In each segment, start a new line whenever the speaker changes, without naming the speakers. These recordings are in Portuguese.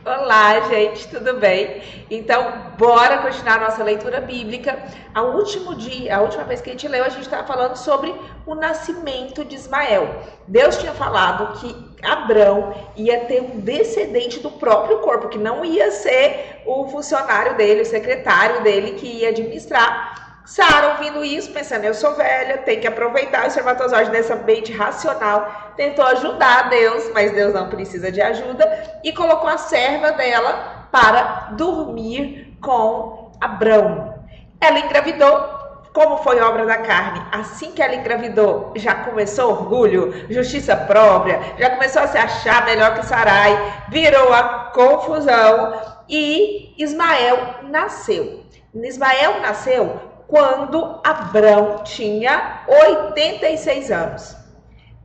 Olá, gente, tudo bem? Então, bora continuar nossa leitura bíblica. A última vez que a gente leu, a gente estava falando sobre o nascimento de Ismael. Deus tinha falado que Abrão ia ter um descendente do próprio corpo, que não ia ser o funcionário dele, o secretário dele que ia administrar. Sara, ouvindo isso, pensando, eu sou velha, tem que aproveitar o espermatozoide dessa mente racional, tentou ajudar Deus, mas Deus não precisa de ajuda, e colocou a serva dela para dormir com Abrão. Ela engravidou, como foi obra da carne, assim que ela engravidou, já começou orgulho, justiça própria, já começou a se achar melhor que Sarai, virou a confusão e Ismael nasceu. Ismael nasceu quando Abrão tinha 86 anos.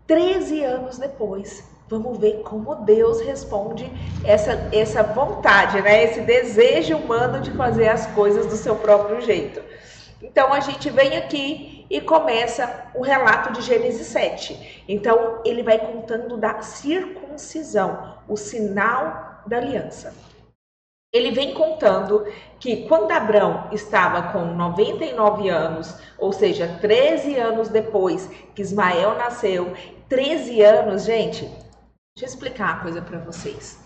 13 anos depois, vamos ver como Deus responde essa vontade, né? Esse desejo humano de fazer as coisas do seu próprio jeito. Então a gente vem aqui e começa o relato de Gênesis 7. Então ele vai contando da circuncisão, o sinal da aliança. Ele vem contando que quando Abrão estava com 99 anos, ou seja, 13 anos depois que Ismael nasceu, 13 anos, gente, deixa eu explicar uma coisa para vocês.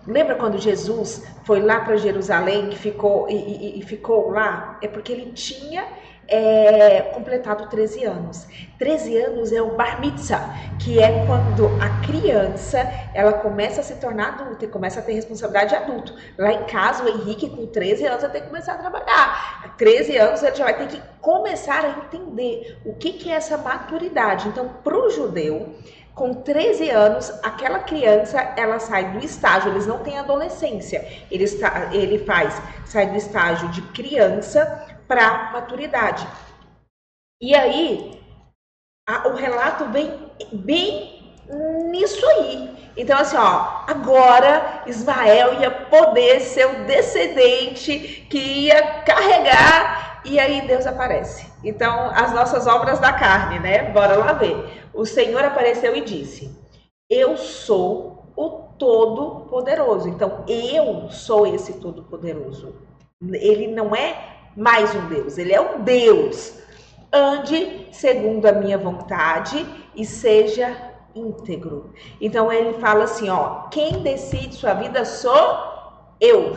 Lembra quando Jesus foi lá para Jerusalém que ficou lá? É porque ele tinha completado 13 anos. 13 anos é o Bar Mitzvah, que é quando a criança ela começa a se tornar adulta e começa a ter responsabilidade de adulto. Lá em casa, o Henrique, com 13 anos, vai ter que começar a trabalhar. A 13 anos, ele já vai ter que começar a entender o que é essa maturidade. Então, para o judeu, com 13 anos, aquela criança, ela sai do estágio, eles não têm adolescência, ele sai do estágio de criança para maturidade. E aí, o relato vem bem nisso aí. Então, assim, ó, agora Ismael ia poder ser o descendente que ia carregar, e aí Deus aparece. Então, as nossas obras da carne, né? Bora lá ver. O Senhor apareceu e disse: eu sou o Todo-Poderoso. Então, eu sou esse Todo-Poderoso. Ele não é mais um Deus, ele é um Deus. Ande segundo a minha vontade e seja íntegro. Então ele fala assim, ó, quem decide sua vida sou eu.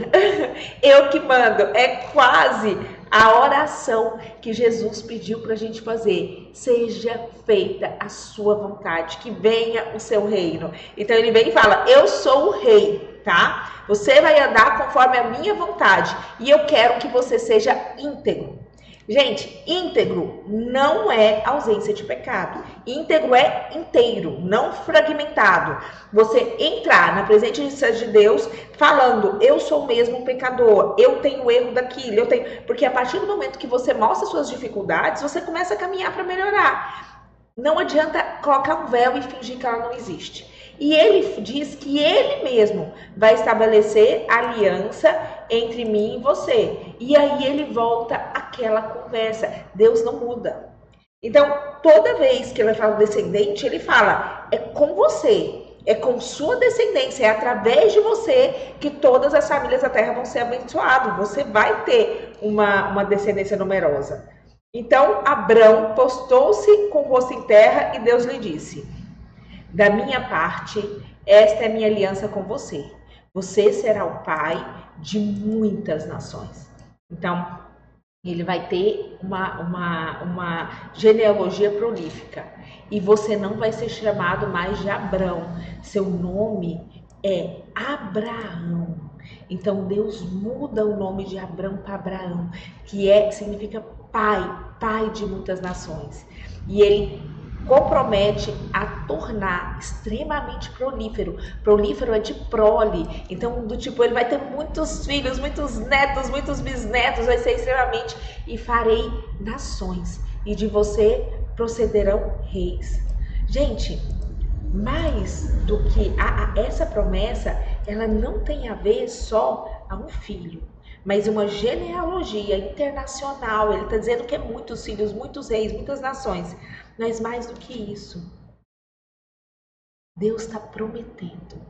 Eu que mando. É quase a oração que Jesus pediu para a gente fazer. Seja feita a sua vontade, que venha o seu reino. Então ele vem e fala, eu sou o rei, tá? Você vai andar conforme a minha vontade e eu quero que você seja íntegro. Gente, íntegro não é ausência de pecado. Íntegro é inteiro, não fragmentado. Você entrar na presença de Deus falando, eu sou mesmo um pecador, eu tenho erro daquilo, eu tenho... Porque a partir do momento que você mostra suas dificuldades, você começa a caminhar para melhorar. Não adianta colocar um véu e fingir que ela não existe. E ele diz que ele mesmo vai estabelecer aliança entre mim e você. E aí ele volta àquela conversa. Deus não muda. Então, toda vez que ele fala descendente, ele fala, é com você, é com sua descendência, é através de você que todas as famílias da terra vão ser abençoadas. Você vai ter uma descendência numerosa. Então, Abrão postou-se com o rosto em terra e Deus lhe disse, da minha parte, esta é minha aliança com você. Você será o pai de muitas nações. Então, ele vai ter uma genealogia prolífica. E você não vai ser chamado mais de Abrão. Seu nome é Abraão. Então, Deus muda o nome de Abrão para Abraão, que significa pai de muitas nações. E ele compromete a tornar extremamente prolífero. Prolífero é de prole. Então, do tipo, ele vai ter muitos filhos, muitos netos, muitos bisnetos, vai ser extremamente... E farei nações, e de você procederão reis. Gente, mais do que essa promessa, ela não tem a ver só a um filho, mas uma genealogia internacional. Ele está dizendo que é muitos filhos, muitos reis, muitas nações. Mas mais do que isso, Deus está prometendo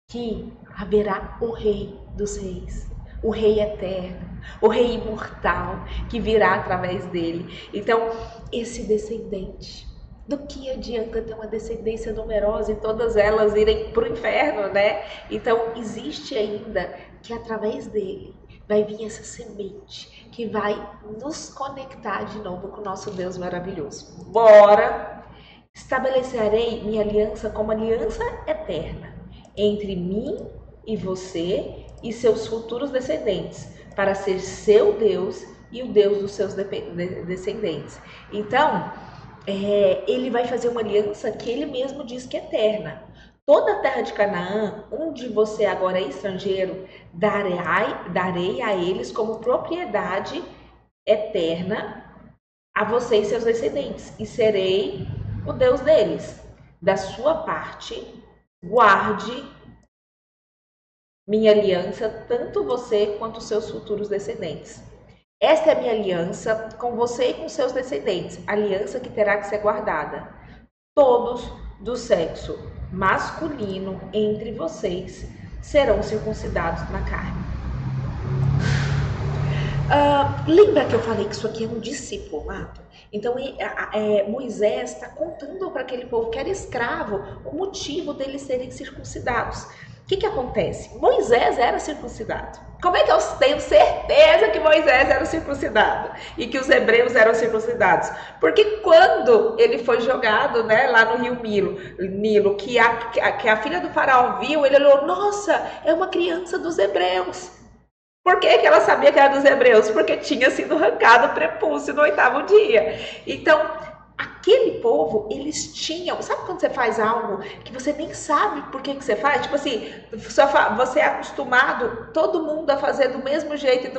que haverá o Rei dos Reis, o Rei eterno, o Rei imortal, que virá através dele. Então, esse descendente, do que adianta ter uma descendência numerosa e todas elas irem para o inferno, né? Então, existe ainda que através dele vai vir essa semente que vai nos conectar de novo com o nosso Deus maravilhoso. Bora! Estabelecerei minha aliança como aliança eterna entre mim e você e seus futuros descendentes, para ser seu Deus e o Deus dos seus descendentes. Então, ele vai fazer uma aliança que ele mesmo diz que é eterna. Toda a terra de Canaã, onde você agora é estrangeiro, darei a eles como propriedade eterna a você e seus descendentes, e serei o Deus deles. Da sua parte, guarde minha aliança, tanto você quanto seus futuros descendentes. Esta é a minha aliança com você e com seus descendentes, aliança que terá que ser guardada. Todos do sexo masculino entre vocês serão circuncidados na carne. Lembra que eu falei que isso aqui é um discipulado? Então, Moisés está contando para aquele povo que era escravo o motivo deles serem circuncidados. O que acontece? Moisés era circuncidado. Como é que eu tenho certeza que Moisés era circuncidado e que os hebreus eram circuncidados? Porque quando ele foi jogado, né, lá no rio Nilo, que a filha do faraó viu, ele olhou, nossa, é uma criança dos hebreus. Por que ela sabia que era dos hebreus? Porque tinha sido arrancado o prepúcio no 8º dia. Então, aquele povo, eles tinham... Sabe quando você faz algo que você nem sabe por que você faz? Tipo assim, você é acostumado, todo mundo a fazer do mesmo jeito,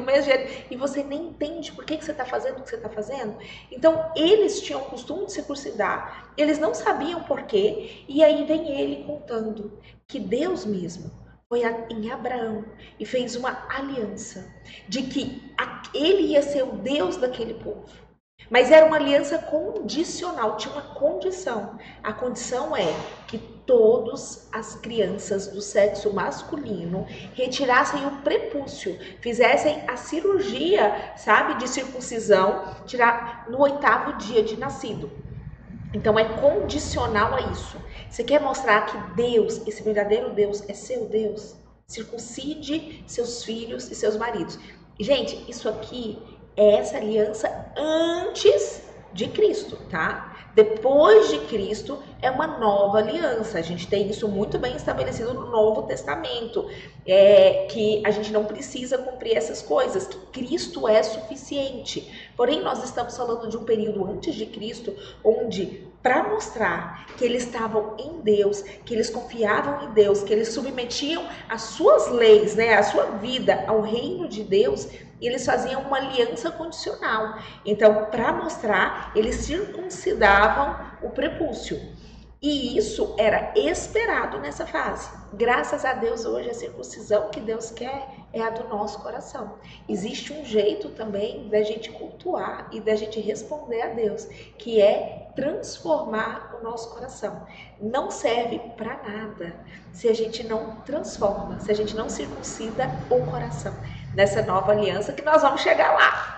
e você nem entende por que você está fazendo o que você está fazendo. Então, eles tinham o costume de circuncidar. Eles não sabiam por quê. E aí vem ele contando que Deus mesmo foi em Abraão e fez uma aliança de que ele ia ser o Deus daquele povo. Mas era uma aliança condicional, tinha uma condição. A condição é que todas as crianças do sexo masculino retirassem o prepúcio, fizessem a cirurgia, sabe, de circuncisão, tirar no 8º dia de nascido. Então é condicional a isso. Você quer mostrar que Deus, esse verdadeiro Deus, é seu Deus? Circuncide seus filhos e seus maridos. Gente, isso aqui é essa aliança antes de Cristo, tá? Depois de Cristo é uma nova aliança. A gente tem isso muito bem estabelecido no Novo Testamento, que a gente não precisa cumprir essas coisas, que Cristo é suficiente. Porém, nós estamos falando de um período antes de Cristo, onde, para mostrar que eles estavam em Deus, que eles confiavam em Deus, que eles submetiam as suas leis, né, a sua vida ao reino de Deus, eles faziam uma aliança condicional. Então, para mostrar, eles circuncidavam o prepúcio. E isso era esperado nessa fase. Graças a Deus, hoje a circuncisão que Deus quer é a do nosso coração. Existe um jeito também da gente cultuar e da gente responder a Deus, que é transformar o nosso coração. Não serve para nada se a gente não transforma, se a gente não circuncida o coração nessa nova aliança, que nós vamos chegar lá.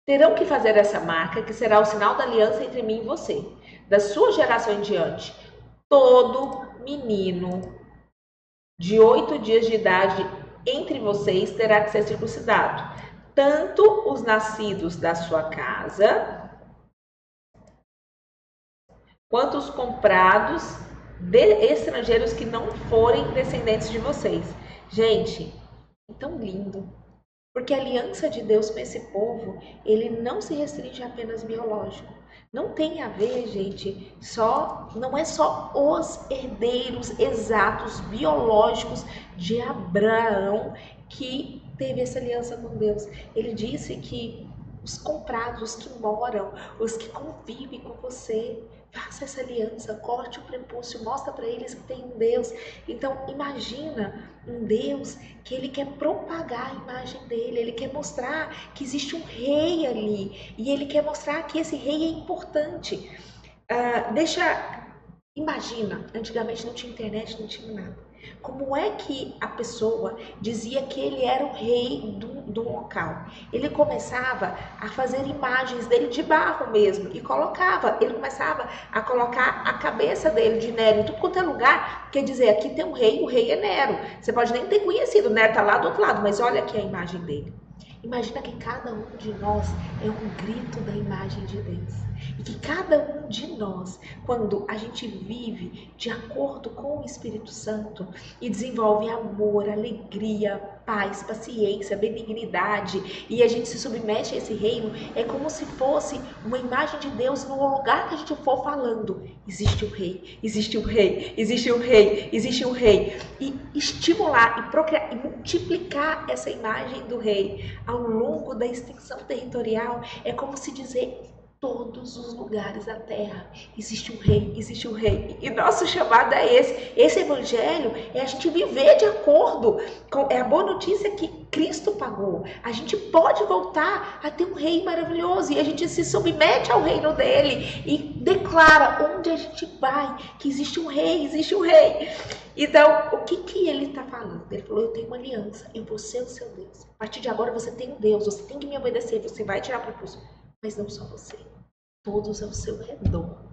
Terão que fazer essa marca, que será o sinal da aliança entre mim e você. Da sua geração em diante, todo menino de 8 dias de idade entre vocês terá que ser circuncidado. Tanto os nascidos da sua casa, quanto os comprados de estrangeiros que não forem descendentes de vocês. Gente, é tão lindo. Porque a aliança de Deus com esse povo, ele não se restringe a apenas biológico. Não tem a ver, gente, não é só os herdeiros exatos, biológicos de Abraão que teve essa aliança com Deus. Ele disse que os comprados, os que moram, os que convivem com você, faça essa aliança, corte o prepúcio, mostra para eles que tem um Deus. Então, imagina um Deus que ele quer propagar a imagem dele, ele quer mostrar que existe um rei ali, e ele quer mostrar que esse rei é importante. Imagina, antigamente não tinha internet, não tinha nada. Como é que a pessoa dizia que ele era o rei do local? Ele começava a fazer imagens dele de barro mesmo e colocava. Ele começava a colocar a cabeça dele de Nero em tudo quanto é lugar. Quer dizer, aqui tem um rei, o rei é Nero. Você pode nem ter conhecido, Nero está lá do outro lado, mas olha aqui a imagem dele. Imagina que cada um de nós é um grito da imagem de Deus. E que cada um de nós, quando a gente vive de acordo com o Espírito Santo e desenvolve amor, alegria, paz, paciência, benignidade, e a gente se submete a esse reino, é como se fosse uma imagem de Deus no lugar que a gente for falando. Existe o rei, existe o rei, existe o rei, existe o rei. E estimular e procriar e multiplicar essa imagem do rei ao longo da extensão territorial é como se dizer todos os lugares da terra existe um rei, existe um rei. E nosso chamado é esse. Esse evangelho é a gente viver de acordo com a boa notícia que Cristo pagou. A gente pode voltar a ter um rei maravilhoso e a gente se submete ao reino dele e declara onde a gente vai que existe um rei, existe um rei. Então, o que ele está falando? Ele falou, eu tenho uma aliança, eu vou ser o seu Deus. A partir de agora você tem um Deus, você tem que me obedecer, você vai tirar propulso. Mas não só você. Todos ao seu redor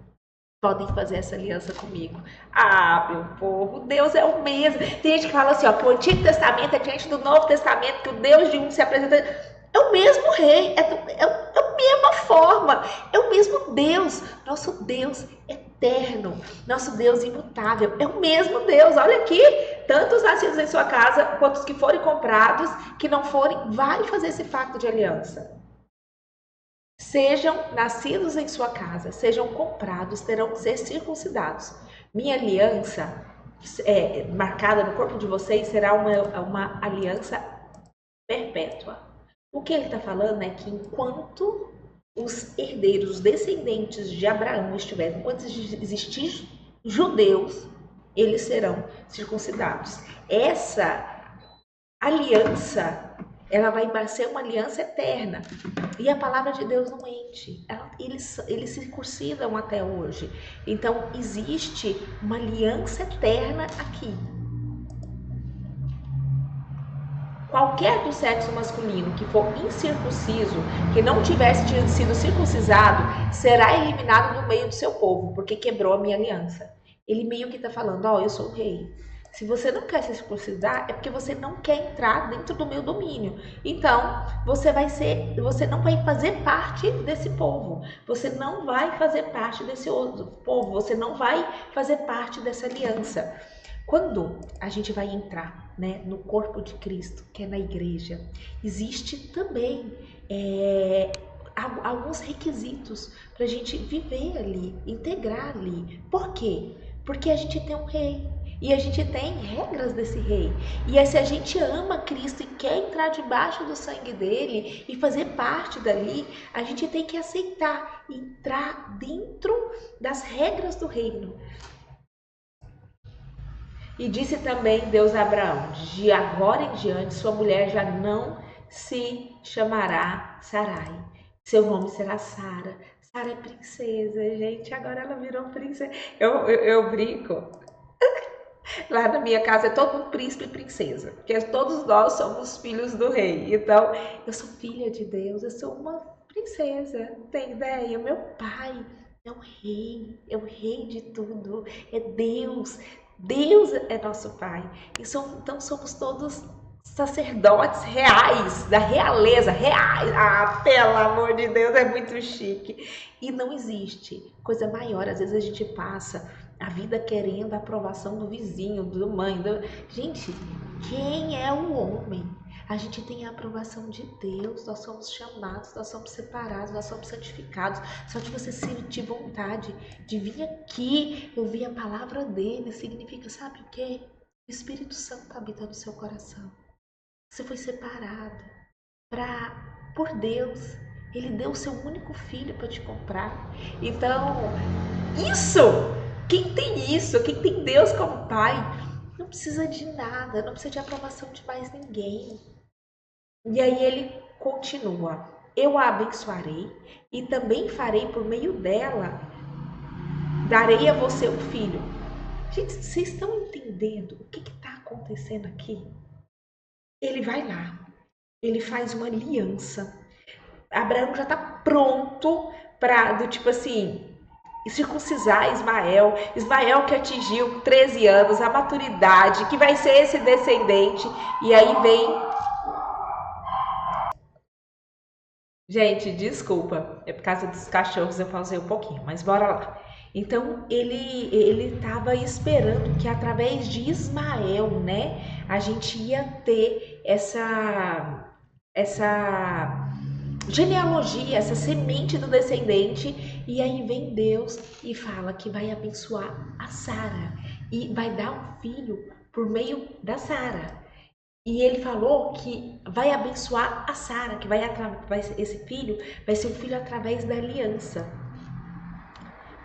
podem fazer essa aliança comigo. Ah, meu povo, Deus é o mesmo. Tem gente que fala assim, ó, que o Antigo Testamento é diferente do Novo Testamento, que o Deus de um se apresenta... É o mesmo rei, é a mesma forma, é o mesmo Deus. Nosso Deus eterno, nosso Deus imutável, é o mesmo Deus. Olha aqui, tanto os nascidos em sua casa, quanto os que forem comprados, que não forem, vai fazer esse pacto de aliança. Sejam nascidos em sua casa, sejam comprados, terão que ser circuncidados. Minha aliança marcada no corpo de vocês será uma aliança perpétua. O que ele está falando é que enquanto os herdeiros, os descendentes de Abraão estiverem, enquanto existir judeus, eles serão circuncidados. Essa aliança, ela vai ser uma aliança eterna. E a palavra de Deus não mente. Eles circuncidam até hoje. Então, existe uma aliança eterna aqui. Qualquer do sexo masculino que for incircunciso, que não tivesse sido circuncisado, será eliminado do meio do seu povo, porque quebrou a minha aliança. Ele meio que está falando, ó, eu sou o rei. Se você não quer se circuncidar, é porque você não quer entrar dentro do meu domínio. Então, você não vai fazer parte desse povo. Você não vai fazer parte desse outro povo. Você não vai fazer parte dessa aliança. Quando a gente vai entrar, né, no corpo de Cristo, que é na igreja, existe também alguns requisitos para a gente viver ali, integrar ali. Por quê? Porque a gente tem um rei. E a gente tem regras desse rei. E se a gente ama Cristo e quer entrar debaixo do sangue dele e fazer parte dali, a gente tem que aceitar, entrar dentro das regras do reino. E disse também Deus a Abraão, de agora em diante sua mulher já não se chamará Sarai. Seu nome será Sara. Sara é princesa, gente. Agora ela virou princesa. Eu brinco. Lá na minha casa é todo um príncipe e princesa, porque todos nós somos filhos do rei. Então, eu sou filha de Deus, eu sou uma princesa, tem ideia? O meu pai é o rei de tudo, é Deus. Deus é nosso pai. Então, somos todos sacerdotes reais, da realeza, reais. Ah, pelo amor de Deus, é muito chique. E não existe coisa maior. Às vezes a gente passa a vida querendo a aprovação do vizinho, do mãe. Gente, quem é o homem? A gente tem a aprovação de Deus, nós somos chamados, nós somos separados, nós somos santificados. Só de você sentir vontade de vir aqui, ouvir a palavra dele, significa, sabe o quê? O Espírito Santo habita no seu coração. Você foi separado por Deus. Ele deu o seu único filho para te comprar. Então, quem tem isso, quem tem Deus como pai, não precisa de nada, não precisa de aprovação de mais ninguém. E aí ele continua, eu a abençoarei e também farei por meio dela darei a você um filho. Gente, vocês estão entendendo o que está acontecendo aqui? Ele vai lá, ele faz uma aliança. Abraão já está pronto para, do tipo assim, circuncisar Ismael. Ismael que atingiu 13 anos, a maturidade, que vai ser esse descendente. E aí vem... Gente, desculpa, é por causa dos cachorros eu pausei um pouquinho, mas bora lá. Então ele estava esperando que através de Ismael, né, a gente ia ter essa genealogia, essa semente do descendente, e aí vem Deus e fala que vai abençoar a Sara e vai dar um filho por meio da Sara. E ele falou que vai abençoar a Sara, que esse filho vai ser um filho através da aliança.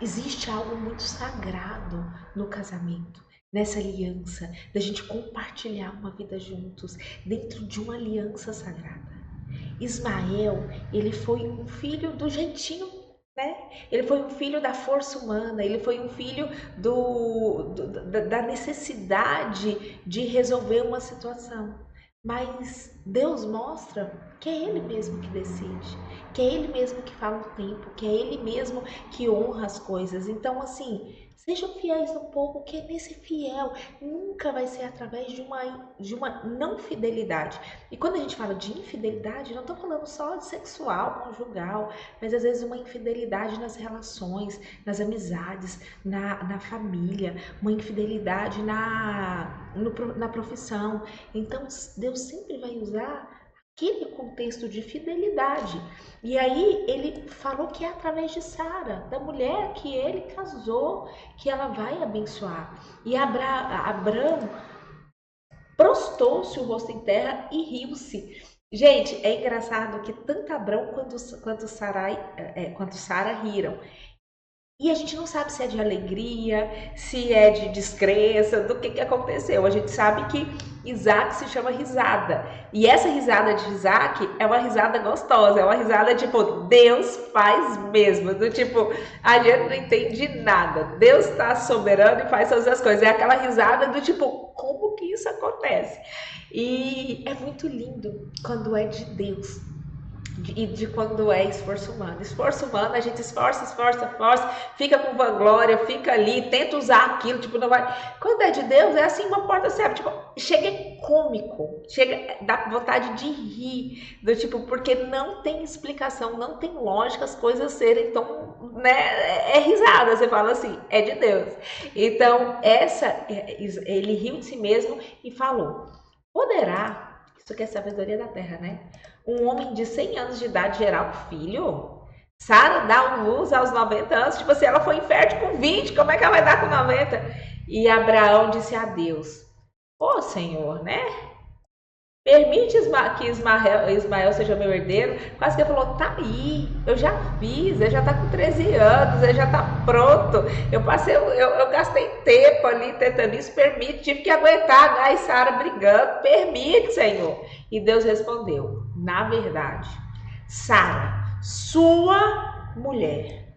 Existe algo muito sagrado no casamento, nessa aliança, da gente compartilhar uma vida juntos, dentro de uma aliança sagrada. Ismael, ele foi um filho do jeitinho, né? Ele foi um filho da força humana, ele foi um filho da necessidade de resolver uma situação. Mas Deus mostra que é Ele mesmo que decide, que é Ele mesmo que fala o tempo, que é Ele mesmo que honra as coisas. Então, assim, sejam fiéis um pouco, que nesse fiel nunca vai ser através de uma não fidelidade. E quando a gente fala de infidelidade, não estou falando só de sexual, conjugal, mas às vezes uma infidelidade nas relações, nas amizades, na família, uma infidelidade na profissão. Então, Deus sempre vai usar aquele contexto de fidelidade. E aí ele falou que é através de Sara, da mulher que ele casou, que ela vai abençoar. E Abraão prostou-se o rosto em terra e riu-se. Gente, é engraçado que tanto Abraão quanto Sara riram. E a gente não sabe se é de alegria, se é de descrença, do que aconteceu. A gente sabe que Isaac se chama risada. E essa risada de Isaac é uma risada gostosa, é uma risada tipo, Deus faz mesmo. Do tipo, a gente não entende nada. Deus está soberano e faz todas as coisas. É aquela risada do tipo, como que isso acontece? E é muito lindo quando é de Deus. E de quando é esforço humano. Esforço humano, a gente esforça, fica com vanglória, fica ali, tenta usar aquilo, tipo, não vai. Quando é de Deus, é assim, uma porta se abre, tipo, chega cômico, chega, dá vontade de rir, do tipo, porque não tem explicação, não tem lógica as coisas serem tão, né, é risada, você fala assim, é de Deus. Então, ele riu de si mesmo e falou, poderá, isso aqui é sabedoria da terra, né? Um homem de 100 anos de idade gerar um filho? Sara dá luz aos 90 anos, tipo assim, ela foi infértil com 20, como é que ela vai dar com 90? E Abraão disse a Deus, ô Senhor, né? Permite que Ismael seja meu herdeiro. Quase que ele falou, tá aí, eu já fiz, ele já tá com 13 anos, ele já tá pronto. Eu gastei tempo ali tentando isso, permite, tive que aguentar Agar e Sara brigando, permite, Senhor. E Deus respondeu, na verdade, Sara, sua mulher.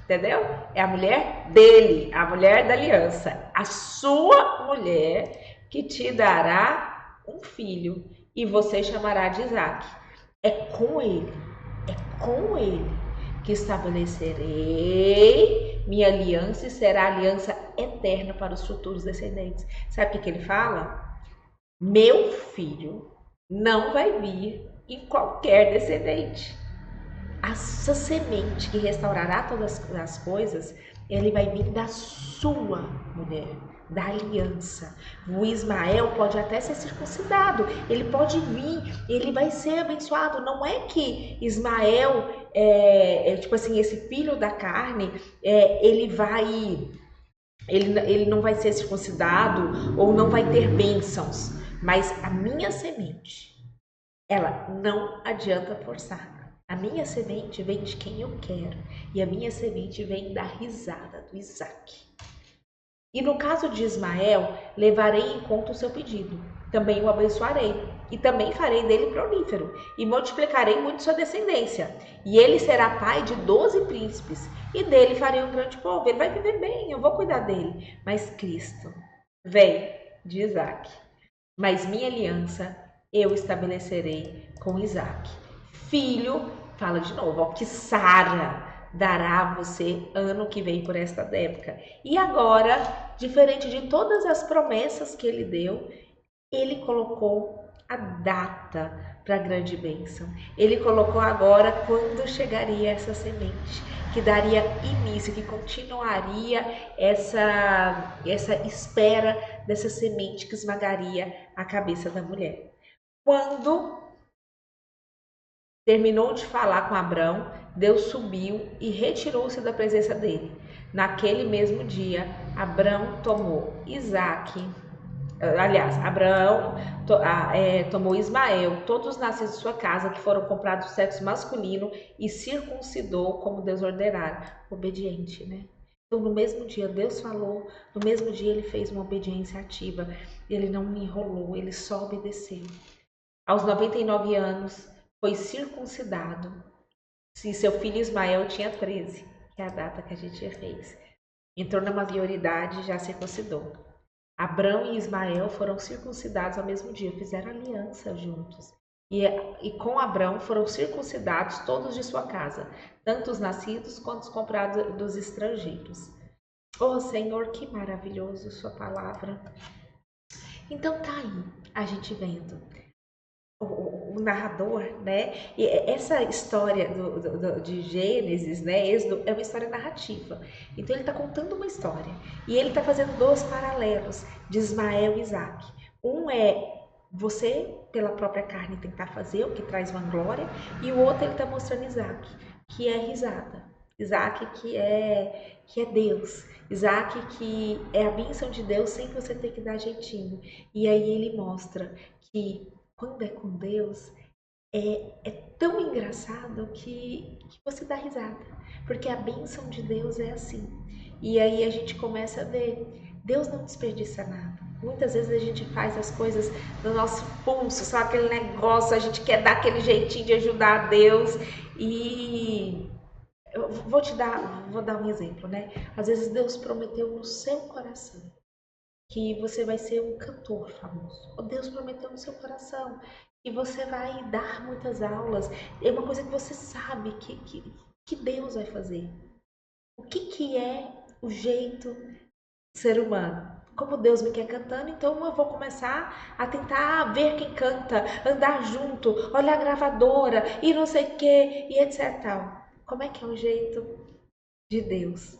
Entendeu? É a mulher dele, a mulher da aliança. A sua mulher que te dará um filho e você chamará de Isaac. É com ele que estabelecerei minha aliança e será aliança eterna para os futuros descendentes. Sabe o que ele fala? Meu filho não vai vir em qualquer descendente. Essa semente que restaurará todas as coisas, ele vai vir da sua mulher, da aliança. O Ismael pode até ser circuncidado, ele pode vir, ele vai ser abençoado. Não é que Ismael tipo assim, esse filho da carne, ele não vai ser circuncidado ou não vai ter bênçãos, mas a minha semente, ela não adianta forçar. A minha semente vem de quem eu quero. E a minha semente vem da risada do Isaac. E no caso de Ismael, levarei em conta o seu pedido. Também o abençoarei. e também farei dele prolífero, e multiplicarei muito sua descendência. E ele será pai de 12 príncipes, e dele farei um grande povo. Ele vai viver bem, eu vou cuidar dele. Mas Cristo vem de Isaac. Mas minha aliança eu estabelecerei com Isaac. Filho, fala de novo, ó, que Sara dará a você ano que vem por esta época. E agora, diferente de todas as promessas que ele deu, ele colocou a data para a grande bênção. Ele colocou agora quando chegaria essa semente, que daria início, que continuaria essa espera dessa semente que esmagaria a cabeça da mulher. Quando terminou de falar com Abrão, Deus subiu e retirou-se da presença dele. Naquele mesmo dia, Abrão tomou Abraão tomou Ismael, todos os nascidos de sua casa, que foram comprados do sexo masculino, e circuncidou como Deus ordenara. Obediente, né? Então, no mesmo dia, Deus falou, no mesmo dia ele fez uma obediência ativa. Ele não enrolou, ele só obedeceu. Aos 99 anos, foi circuncidado. Se seu filho Ismael tinha 13, que é a data que a gente fez. Entrou na maioridade e já circuncidou. Abrão e Ismael foram circuncidados ao mesmo dia, fizeram aliança juntos. E com Abrão foram circuncidados todos de sua casa, tanto os nascidos quanto os comprados dos estrangeiros. Oh Senhor, que maravilhoso sua palavra. Então tá aí, a gente vendo o narrador, né? E essa história de Gênesis, né? Êxodo, é uma história narrativa. Então ele está contando uma história e ele está fazendo dois paralelos de Ismael e Isaac. Um é você, pela própria carne, tentar fazer o que traz vanglória, e o outro ele está mostrando Isaac, que é risada. Isaac que é Deus. Isaac que é a bênção de Deus sem você ter que dar jeitinho. E aí ele mostra que quando é com Deus, é tão engraçado que você dá risada. Porque a bênção de Deus é assim. E aí a gente começa a ver, Deus não desperdiça nada. Muitas vezes a gente faz as coisas no nosso pulso, só aquele negócio, a gente quer dar aquele jeitinho de ajudar a Deus. E eu vou dar um exemplo, né? Às vezes Deus prometeu no seu coração que você vai ser um cantor famoso. Ou Deus prometeu no seu coração que você vai dar muitas aulas. É uma coisa que você sabe que Deus vai fazer. O que é o jeito ser humano? Como Deus me quer cantando, então eu vou começar a tentar ver quem canta, andar junto, olhar a gravadora e não sei o que, e etc. Tal. Como é que é o jeito de Deus?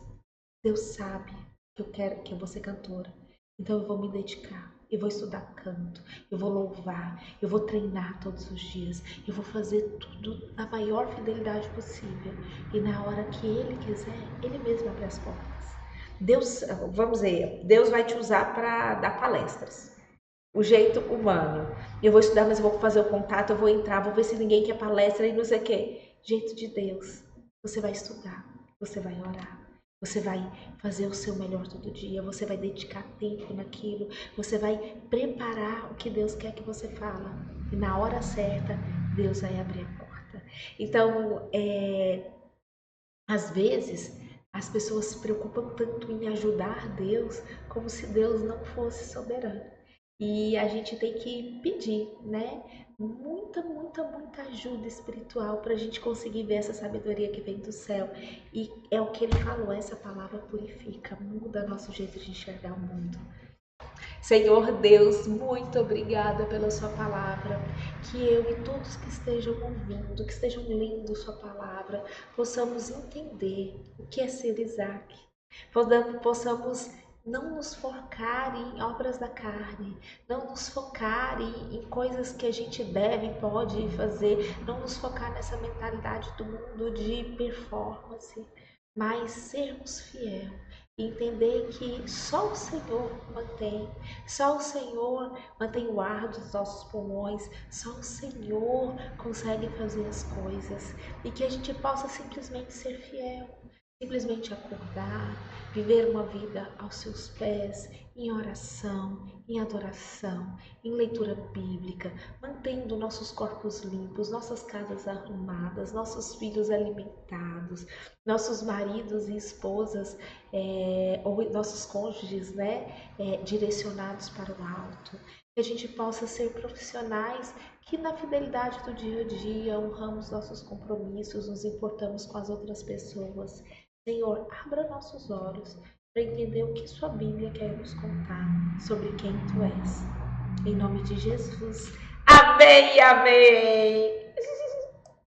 Deus sabe que eu quero que eu vou ser cantora. Então eu vou me dedicar, eu vou estudar canto, eu vou louvar, eu vou treinar todos os dias, eu vou fazer tudo na maior fidelidade possível. E na hora que Ele quiser, Ele mesmo abre as portas. Deus, vamos dizer, Deus vai te usar para dar palestras. O jeito humano. Eu vou estudar, mas eu vou fazer o contato, eu vou entrar, vou ver se ninguém quer palestra e não sei o quê. Jeito de Deus. Você vai estudar, você vai orar. Você vai fazer o seu melhor todo dia, você vai dedicar tempo naquilo, você vai preparar o que Deus quer que você fala. E na hora certa, Deus vai abrir a porta. Então, às vezes, as pessoas se preocupam tanto em ajudar Deus, como se Deus não fosse soberano. E a gente tem que pedir, né? Muita ajuda espiritual para a gente conseguir ver essa sabedoria que vem do céu. E é o que ele falou, essa palavra purifica, muda nosso jeito de enxergar o mundo. Senhor Deus, muito obrigada pela sua palavra, que eu e todos que estejam ouvindo, que estejam lendo sua palavra, possamos entender o que é ser Isaac, possamos não nos focar em obras da carne, não nos focar em coisas que a gente deve e pode fazer, não nos focar nessa mentalidade do mundo de performance, mas sermos fiel e entender que só o Senhor mantém o ar dos nossos pulmões, só o Senhor consegue fazer as coisas e que a gente possa simplesmente ser fiel. Simplesmente acordar, viver uma vida aos seus pés em oração, em adoração, em leitura bíblica, mantendo nossos corpos limpos, nossas casas arrumadas, nossos filhos alimentados, nossos maridos e esposas, ou nossos cônjuges, né, direcionados para o alto. Que a gente possa ser profissionais que na fidelidade do dia a dia honramos nossos compromissos, nos importamos com as outras pessoas. Senhor, abra nossos olhos para entender o que sua Bíblia quer nos contar sobre quem tu és. Em nome de Jesus. Amém, amém.